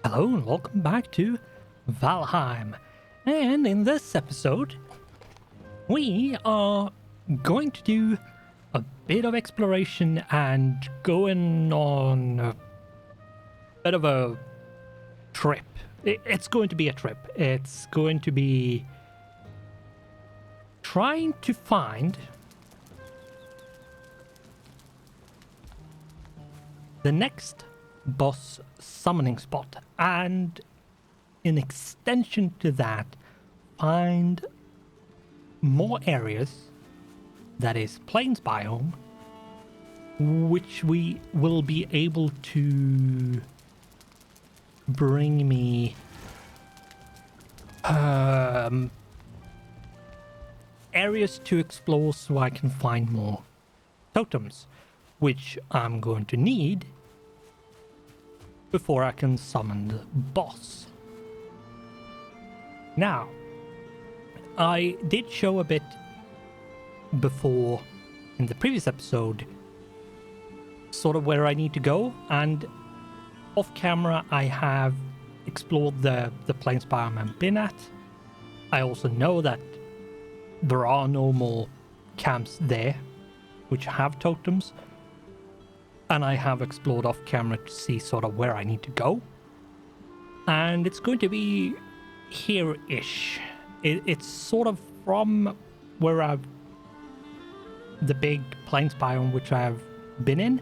Hello and welcome back to Valheim. And in this episode, we are going to do a bit of exploration and going on a bit of a trip. It's going to be a trip. It's going to be trying to find the next boss summoning spot, and in extension to that, find more areas, that is plains biome, which we will be able to bring me areas to explore so I can find more totems, which I'm going to need before I can summon the boss. Now, I did show a bit before in the previous episode sort of where I need to go, and off camera I have explored the plains biome I've been at. I also know that there are no more camps there which have totems, and I have explored off camera to see sort of where I need to go. And it's going to be here-ish. It's sort of from where the big plains biome which I have been in,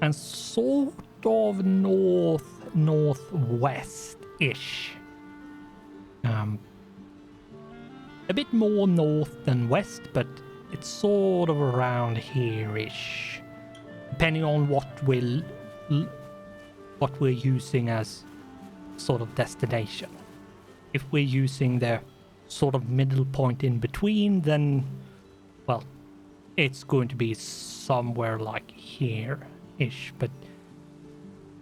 and sort of northwest-ish. A bit more north than west, but it's sort of around here-ish, depending on what we're using as sort of destination. If we're using the sort of middle point in between, then, well, it's going to be somewhere like here-ish, but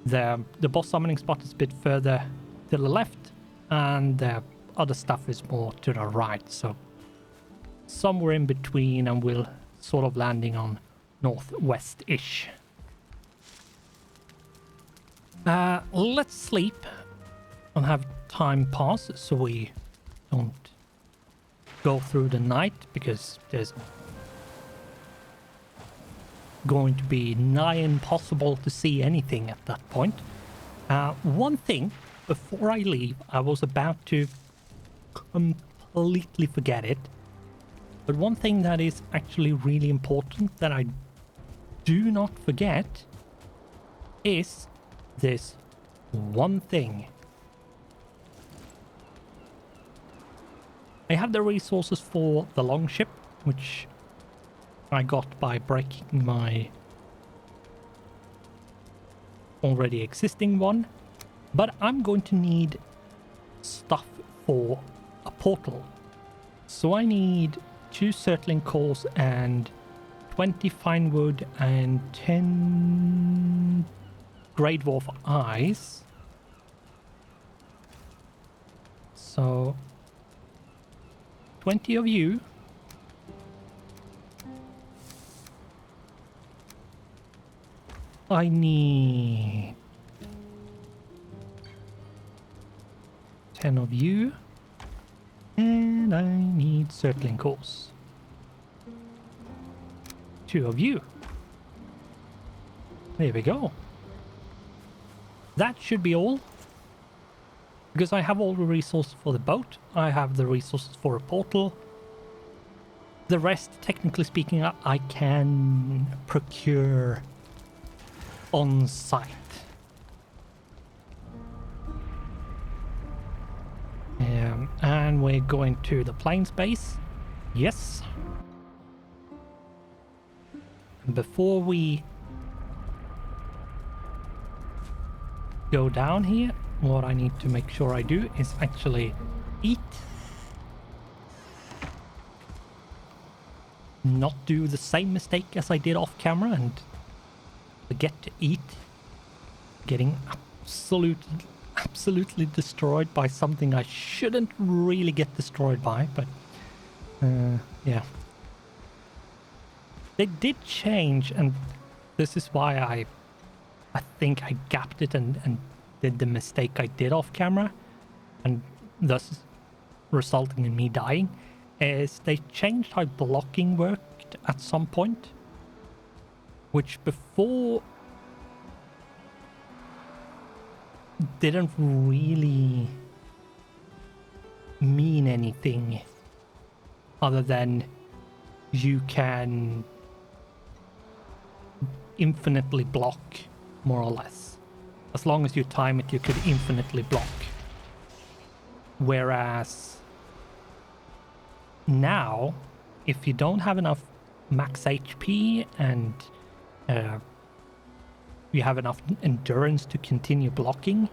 the boss summoning spot is a bit further to the left, and the other stuff is more to the right, so somewhere in between, and we'll sort of landing on northwest-ish. Let's sleep and have time pass so we don't go through the night, because there's going to be nigh impossible to see anything at that point. One thing, before I leave, I was about to completely forget it, but one thing that is actually really important that I do not forget is this one thing. I have the resources for the longship, which I got by breaking my already existing one, but I'm going to need stuff for a portal. So I need 2 surtling cores and 20 fine wood and 10 grey dwarf eyes. So 20 of you. I need 10 of you, and I need surtling cores. 2 of you. There we go. That should be all, because I have all the resources for the boat. I have the resources for a portal. The rest, technically speaking, I can procure on site. And we're going to the plains base. Yes. Before we go down here, what I need to make sure I do is actually eat. Not do the same mistake as I did off camera and forget to eat. Getting absolutely destroyed by something I shouldn't really get destroyed by, but yeah. They did change, and this is why I think I gapped it and did the mistake I did off camera, and thus resulting in me dying, is they changed how blocking worked at some point, which before didn't really mean anything other than you can infinitely block, more or less. As long as you time it, you could infinitely block. Whereas now, if you don't have enough max HP and you have enough endurance to continue blocking,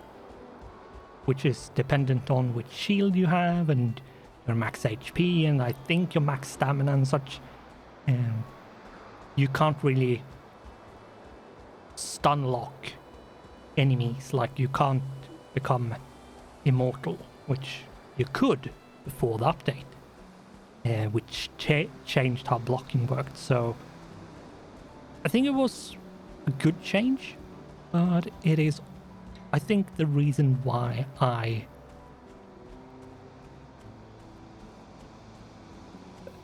which is dependent on which shield you have and your max HP and I think your max stamina and such, you can't really stun lock enemies. Like, you can't become immortal, which you could before the update, which changed how blocking worked. So I think it was a good change, but it is, I think, the reason why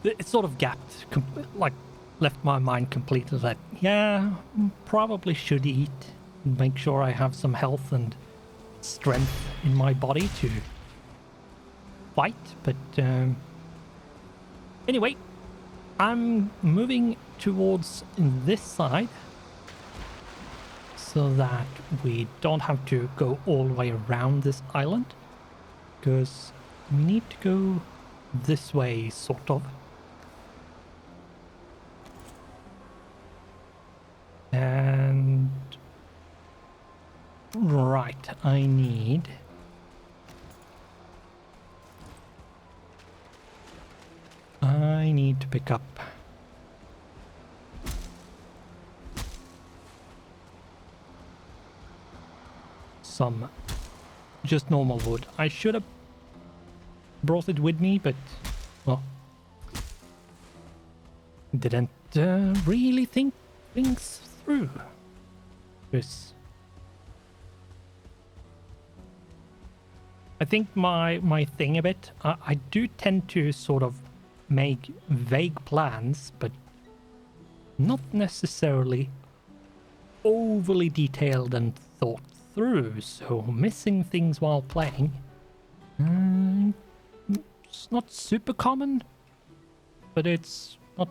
it sort of gapped, like left my mind completely that, yeah, probably should eat, make sure I have some health and strength in my body to fight. But anyway, I'm moving towards this side so that we don't have to go all the way around this island, because we need to go this way, sort of. And right, I need to pick up some just normal wood. I should have brought it with me, but well, didn't really think things through. Because I think my thing a bit, I do tend to sort of make vague plans, but not necessarily overly detailed and thought through, so missing things while playing, it's not super common, but it's not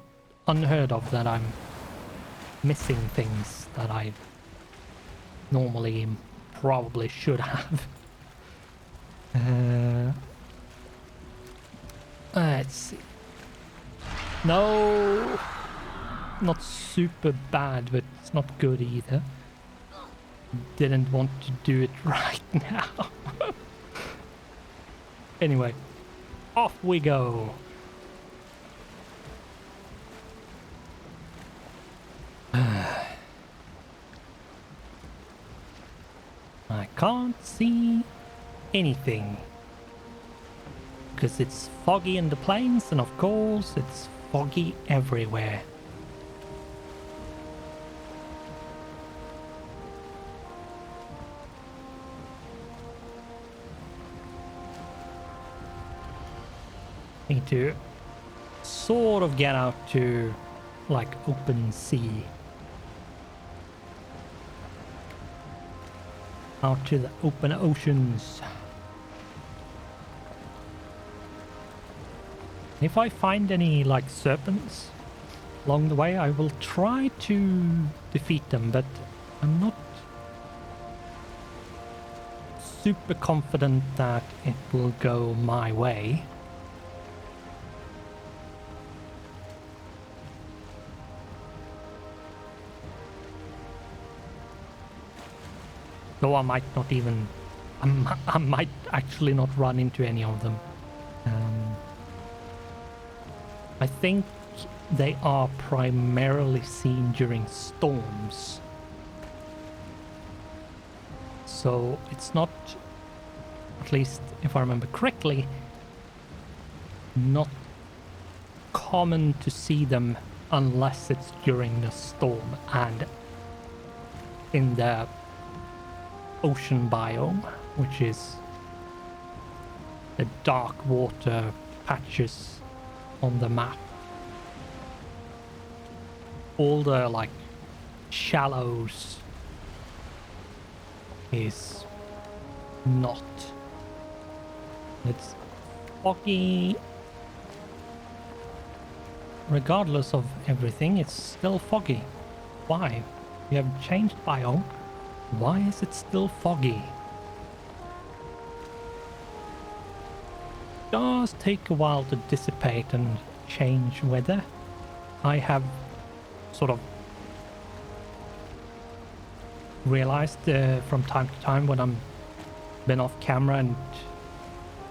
unheard of that I'm missing things that I normally probably should have. Let's see. No, not super bad, but it's not good either. Didn't want to do it right now. Anyway, off we go. I can't see anything because it's foggy in the plains, and of course it's foggy everywhere. Need to sort of get out to like open sea, out to the open oceans. If I find any like serpents along the way, I will try to defeat them, but I'm not super confident that it will go my way. Though I might not even, I might actually not run into any of them. I think they are primarily seen during storms. So it's not, at least if I remember correctly, not common to see them unless it's during the storm and in the ocean biome, which is the dark water patches on the map. All the like shallows is not. It's foggy. Regardless of everything, it's still foggy. Why? We have changed biome. Why is it still foggy? It does take a while to dissipate and change weather. I have sort of realized from time to time when I'm been off camera, and it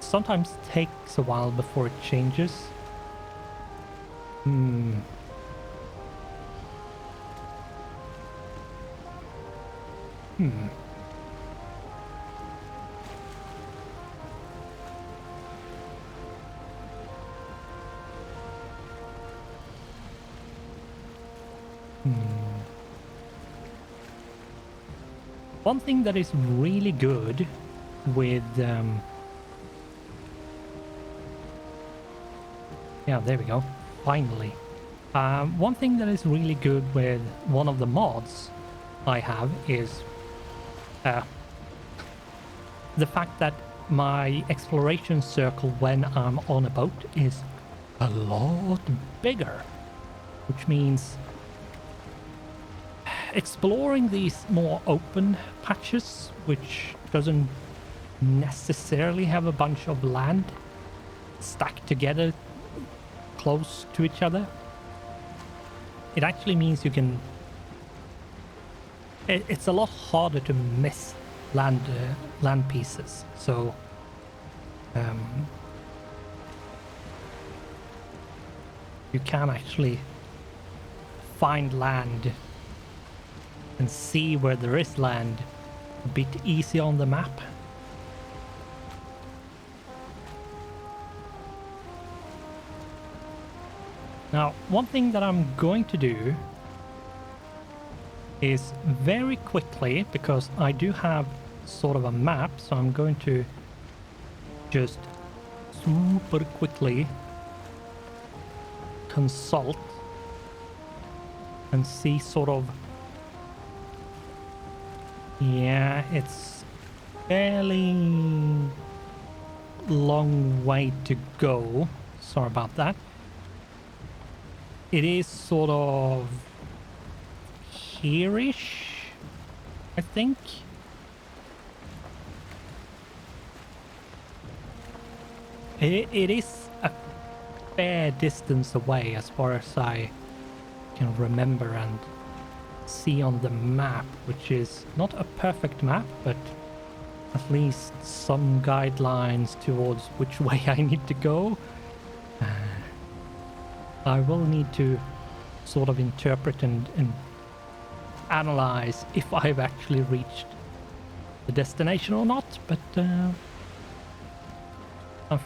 sometimes takes a while before it changes. One thing that is really good with yeah, there we go. Finally. One thing that is really good with one of the mods I have is the fact that my exploration circle when I'm on a boat is a lot bigger, which means exploring these more open patches, which doesn't necessarily have a bunch of land stacked together close to each other. It actually means you can... It's a lot harder to miss land pieces, so you can actually find land and see where there is land a bit easy on the map. Now, one thing that I'm going to do is very quickly, because I do have sort of a map, so I'm going to just super quickly consult and see sort of... Yeah, it's fairly long way to go. Sorry about that. It is sort of here-ish, I think. It is a fair distance away as far as I can remember and see on the map, which is not a perfect map, but at least some guidelines towards which way I need to go. I will need to sort of interpret and analyze if I've actually reached the destination or not, but I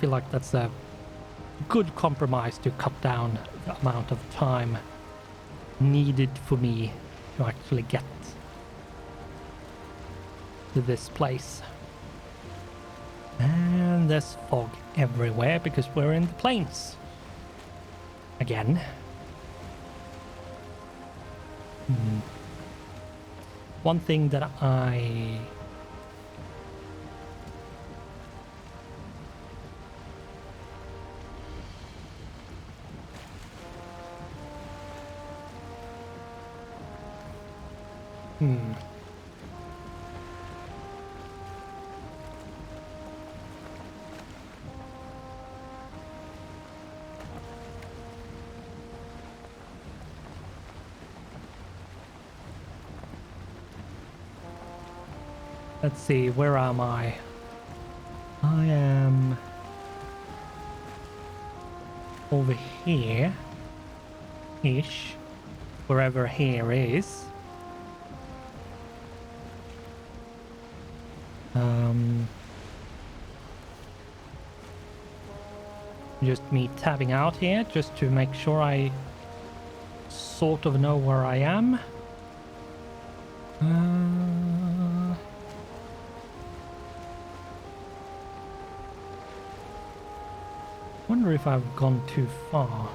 feel like that's a good compromise to cut down the amount of time needed for me to actually get to this place. And there's fog everywhere because we're in the plains again. One thing that I let's see, where am I? I am over here-ish, wherever here is. Just me tabbing out here, just to make sure I sort of know where I am. Wonder if I've gone too far.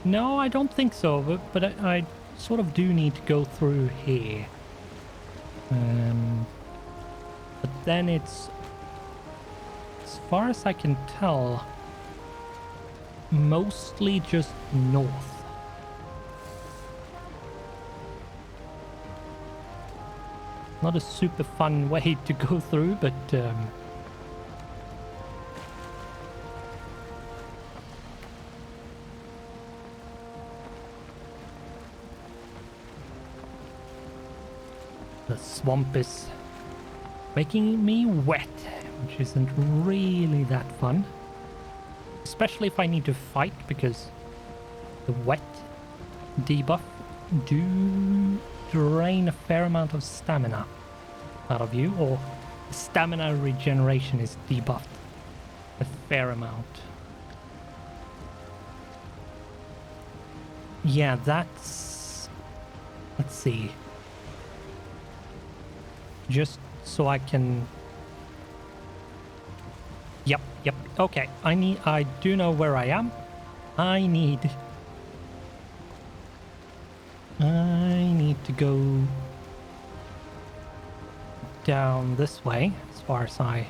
No, I don't think so, but I sort of do need to go through here. But then it's, as far as I can tell, mostly just north. Not a super fun way to go through, but the swamp is making me wet, which isn't really that fun. Especially if I need to fight, because the wet debuff do drain a fair amount of stamina out of you, or stamina regeneration is debuffed a fair amount. Yeah, that's... let's see. Just so I can... Yep, okay. I do know where I am. I need to go down this way, as far as I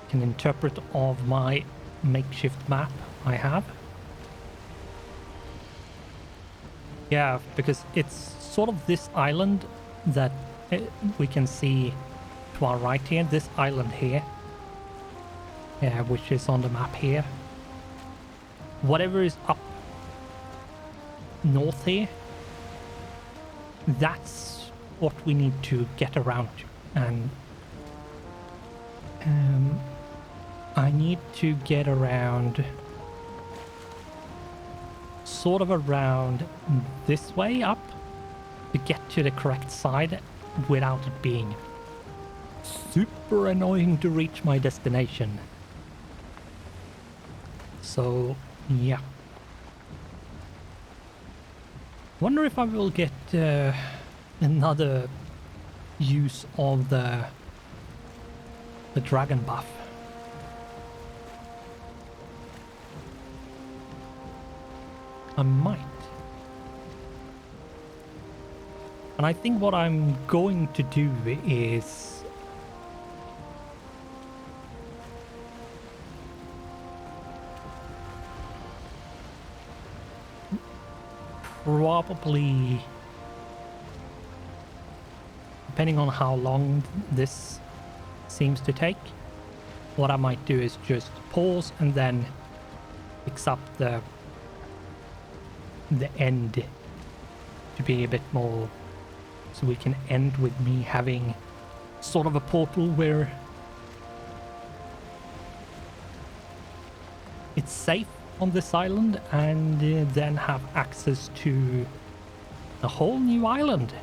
can interpret of my makeshift map I have. Yeah, because it's sort of this island that we can see to our right here, this island here. Yeah, which is on the map here. Whatever is up north here, that's what we need to get around to. And I need to get around, sort of around this way up to get to the correct side without it being super annoying to reach my destination. So, yeah. Wonder if I will get another use of the dragon buff. I might. And I think what I'm going to do is probably, depending on how long this seems to take, what I might do is just pause and then fix up the end to be a bit more, so we can end with me having sort of a portal where it's safe on this island, and then have access to a whole new island.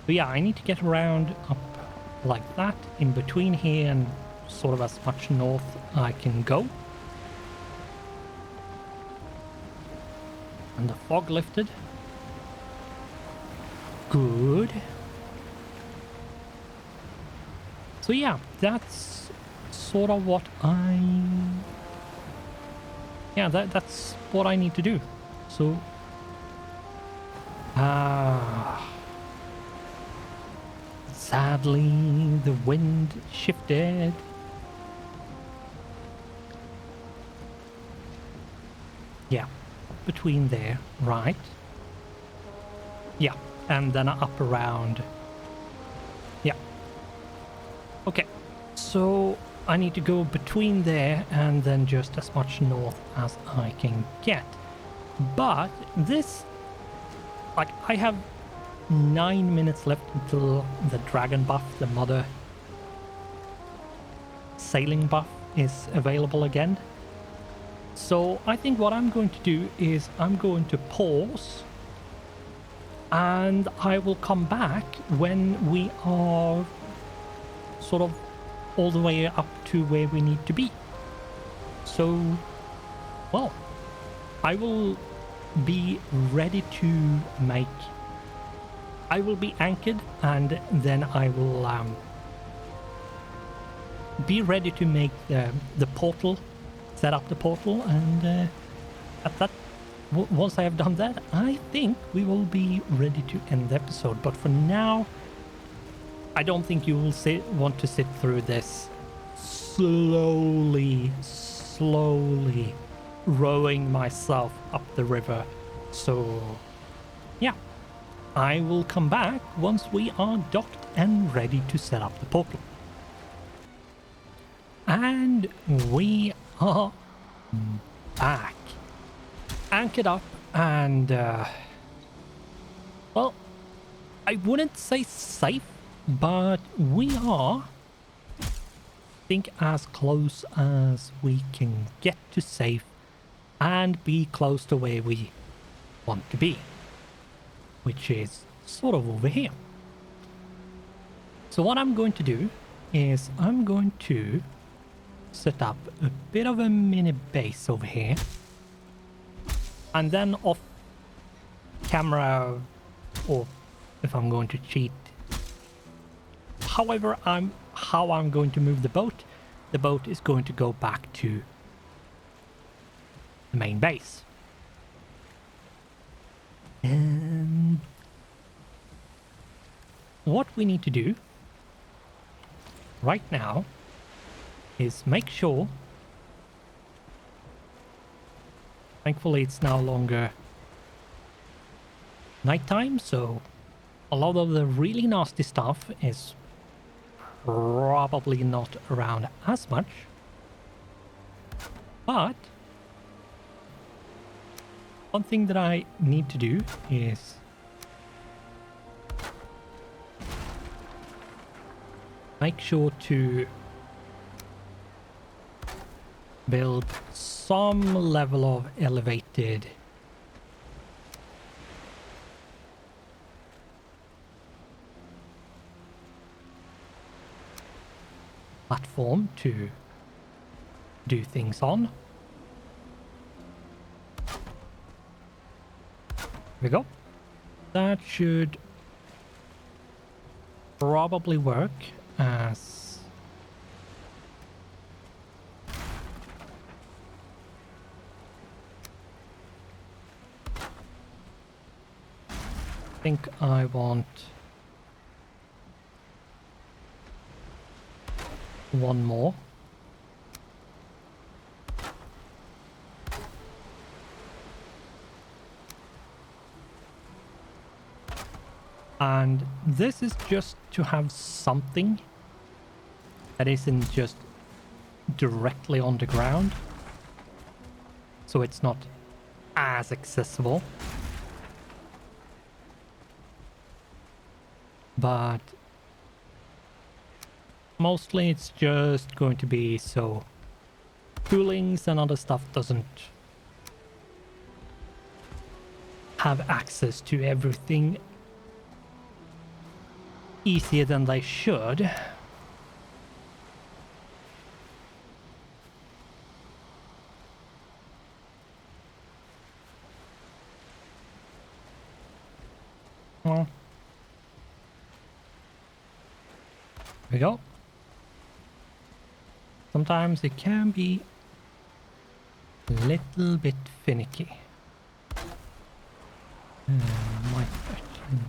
But yeah, I need to get around up like that, in between here and sort of as much north I can go. And the fog lifted. Good. So yeah, that's sort of what that's what I need to do. So sadly the wind shifted. Yeah, between there, right? Yeah, and then up around. Yeah. Okay, so I need to go between there and then just as much north as I can get. But this, like, I have 9 minutes left until the dragon buff, the mother sailing buff, is available again. So I think what I'm going to do is I'm going to pause, and I will come back when we are sort of all the way up to where we need to be. So, well, I will be ready to make... I will be anchored, and then I will be ready to make the portal, set up the portal, and at that, once I have done that, I think we will be ready to end the episode. But for now, I don't think you will want to sit through this slowly rowing myself up the river. So yeah, I will come back once we are docked and ready to set up the portal. And we are back, anchored up, and well, I wouldn't say safe, but we are, I think, as close as we can get to safe and be close to where we want to be, which is sort of over here. So what I'm going to do is I'm going to set up a bit of a mini base over here, and then off camera, or if I'm going to cheat, however how I'm going to move the boat is going to go back to the main base. And what we need to do right now is make sure, thankfully it's no longer nighttime, so a lot of the really nasty stuff is probably not around as much, but one thing that I need to do is make sure to build some level of elevated platform to do things on. There we go. That should probably work as I think I want one more. And this is just to have something that isn't just directly on the ground, so it's not as accessible. But mostly it's just going to be so coolings and other stuff doesn't have access to everything easier than they should. Well, there we go. Sometimes it can be a little bit finicky. My question.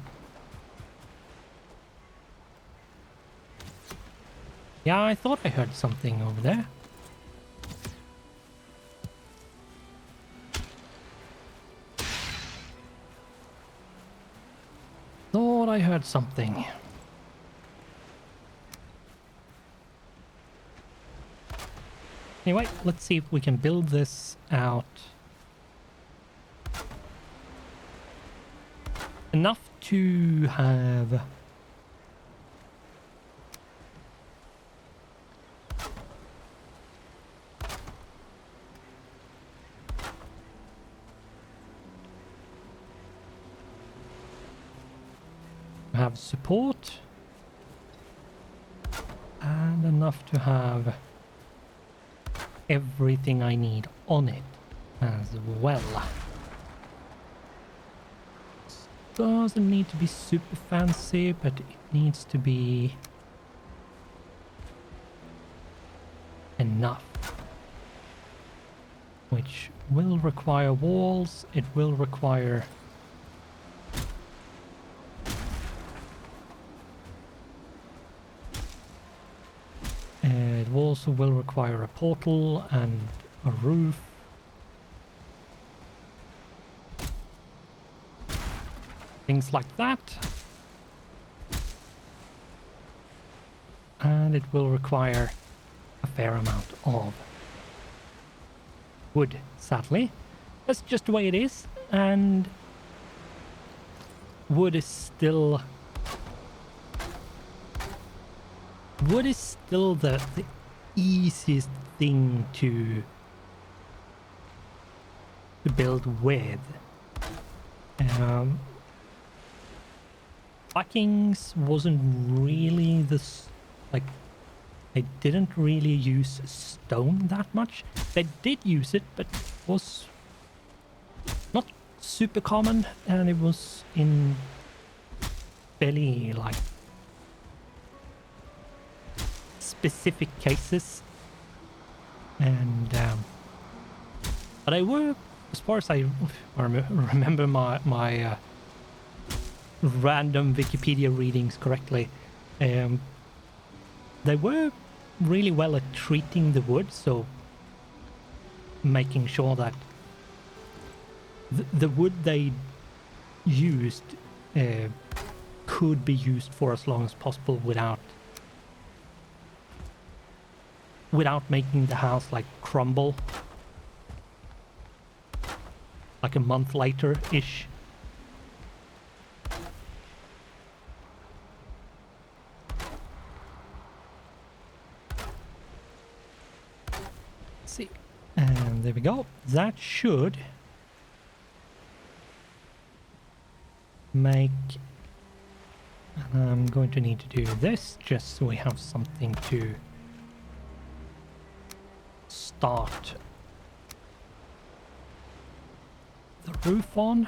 Yeah, I thought I heard something over there. Thought I heard something. Anyway, let's see if we can build this out enough to have support and enough to have everything I need on it as well. Doesn't need to be super fancy, but it needs to be enough. Which will require walls, it will require it also will require a portal and a roof. Things like that. And it will require a fair amount of wood, sadly. That's just the way it is, and wood is still the easiest thing to build with. Vikings wasn't really like, they didn't really use stone that much. They did use it, but it was not super common, and it was in fairly like specific cases. And but they were, as far as I remember my random Wikipedia readings correctly, they were really well at treating the wood, so making sure that the wood they used could be used for as long as possible without making the house like crumble like a month later ish. See, and there we go. That should make, and I'm going to need to do this just so we have something to start the roof on.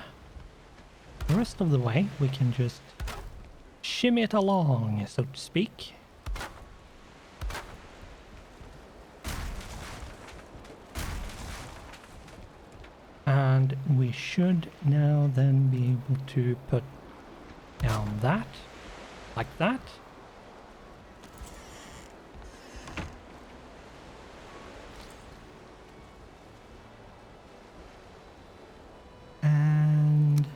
The rest of the way we can just shimmy it along, so to speak. And we should now then be able to put down that, like that. And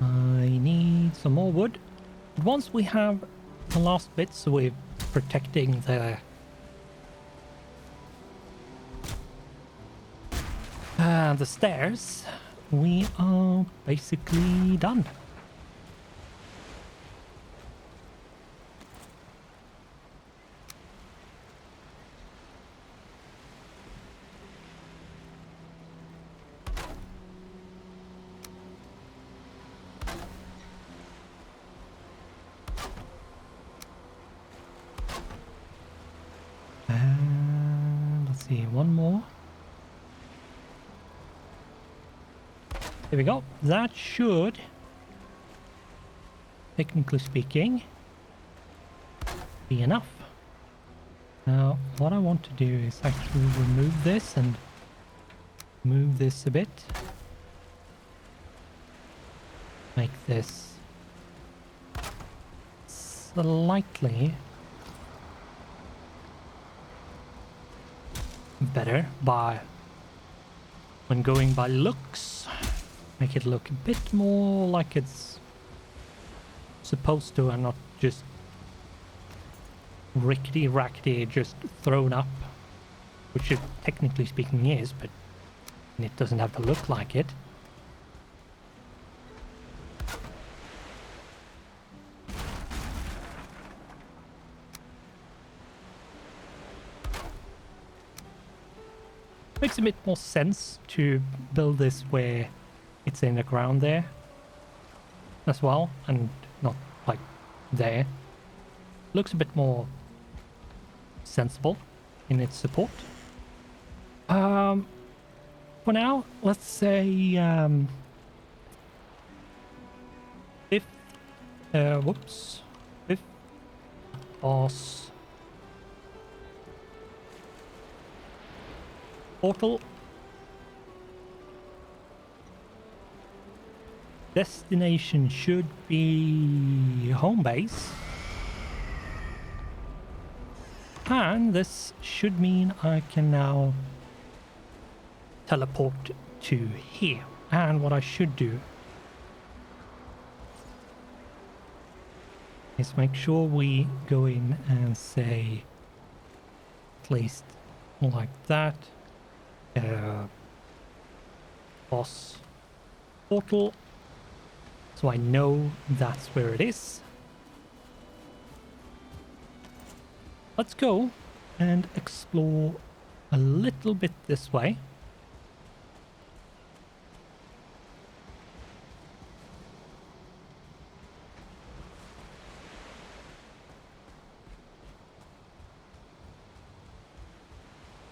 I need some more wood. Once we have the last bit, so we're protecting the stairs, we are basically done. One more. There we go. That should, technically speaking, be enough. Now, what I want to do is actually remove this and move this a bit. Make this slightly better by, when going by looks, make it look a bit more like it's supposed to and not just rickety-rackety just thrown up, which it technically speaking is, but it doesn't have to look like it. Makes a bit more sense to build this where it's in the ground there as well, and not like there. Looks a bit more sensible in its support. For now, let's say fifth boss portal. Destination should be home base. And this should mean I can now teleport to here. And what I should do is make sure we go in and say at least like that. Boss portal. So I know that's where it is. Let's go and explore a little bit this way.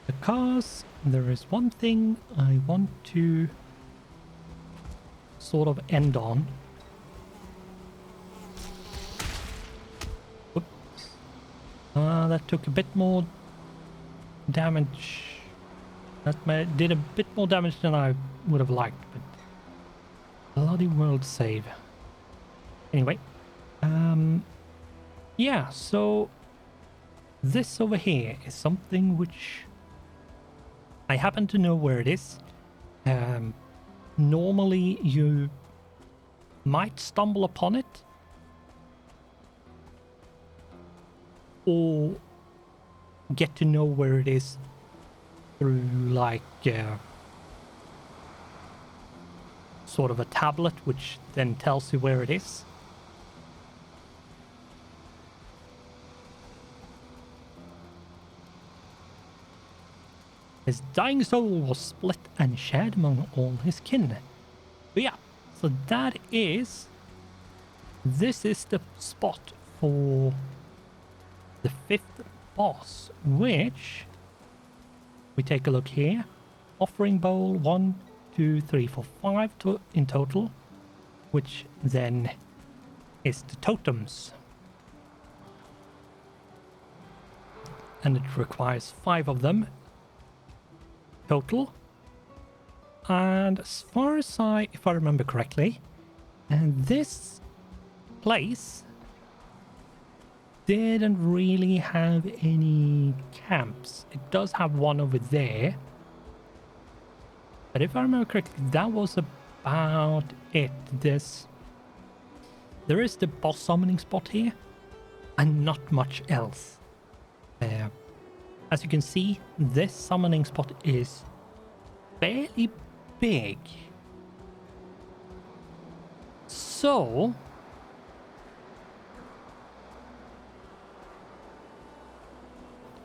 Because there is one thing I want to sort of end on. That took a bit more damage. That did a bit more damage than I would have liked, but bloody world save. Anyway, yeah, so this over here is something which I happen to know where it is. Normally you might stumble upon it, or get to know where it is through like sort of a tablet which then tells you where it is. His dying soul was split and shared among all his kin. But yeah, so that is... This is the spot for the fifth boss, which we take a look here. Offering bowl 1, 2, 3, 4, 5 in total, which then is the totems. And it requires 5 of them total. And as far as if I remember correctly, and this place didn't really have any camps. It does have one over there, but if I remember correctly, that was about it. There is the boss summoning spot here, and not much else. As you can see, this summoning spot is fairly big. So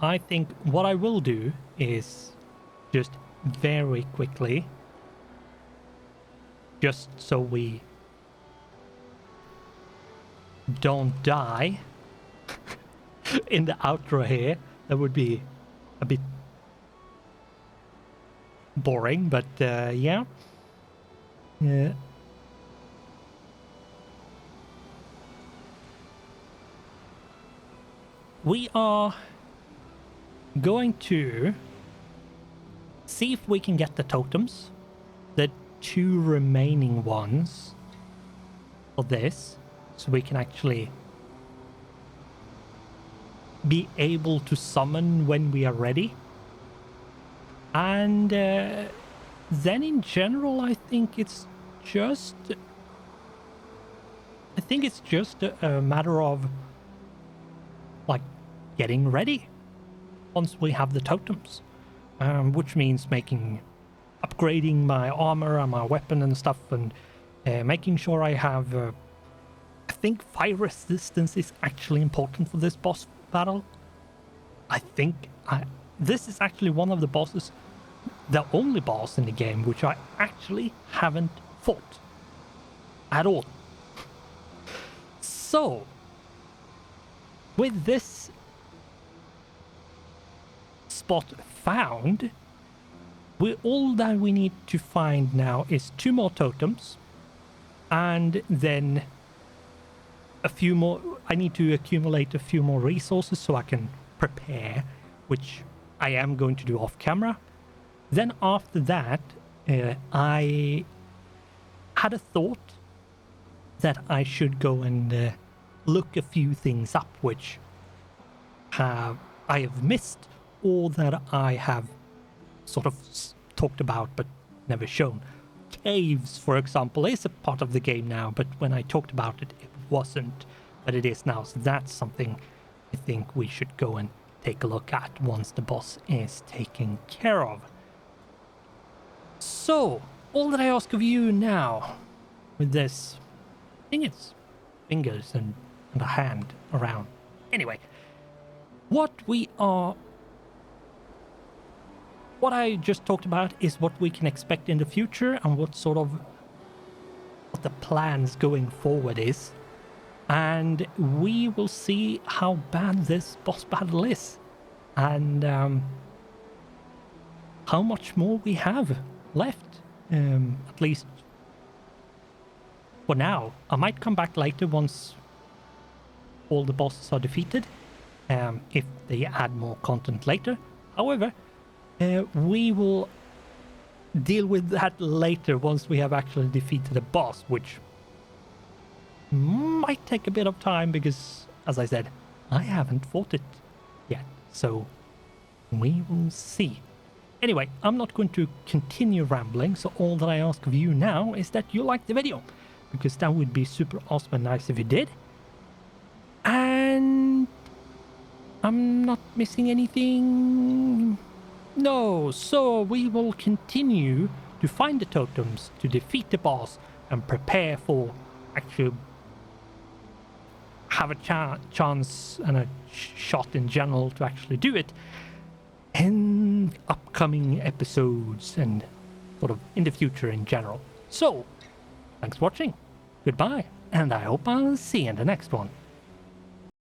I think what I will do is just very quickly, just so we don't die in the outro here. That would be a bit boring, but yeah. We are going to see if we can get the totems, the 2 remaining ones for this, so we can actually be able to summon when we are ready. And then in general, I think it's just a matter of like getting ready once we have the totems, which means upgrading my armor and my weapon and stuff, and making sure I have I think fire resistance is actually important for this boss battle. I think this is actually one of the bosses, the only boss in the game which I actually haven't fought at all. So with this spot found, all that we need to find now is 2 more totems, and then a few more. I need to accumulate a few more resources so I can prepare, which I am going to do off camera. Then after that, I had a thought that I should go and look a few things up which I have missed, or that I have sort of talked about but never shown. Caves, for example, is a part of the game now, but when I talked about it, it wasn't, but it is now. So that's something I think we should go and take a look at once the boss is taken care of. So, all that I ask of you now, with this, I think it's fingers and a hand around. Anyway, what I just talked about is what we can expect in the future, and what the plans going forward is. And we will see how bad this boss battle is, and how much more we have left, at least for now. I might come back later once all the bosses are defeated, if they add more content later. However, we will deal with that later once we have actually defeated a boss, which might take a bit of time because, as I said, I haven't fought it yet, so we will see. Anyway, I'm not going to continue rambling, so all that I ask of you now is that you like the video, because that would be super awesome and nice if you did. And I'm not missing anything. No, so we will continue to find the totems, to defeat the boss, and prepare for actually have a chance and a shot in general to actually do it in upcoming episodes and sort of in the future in general. So, thanks for watching, goodbye, and I hope I'll see you in the next one.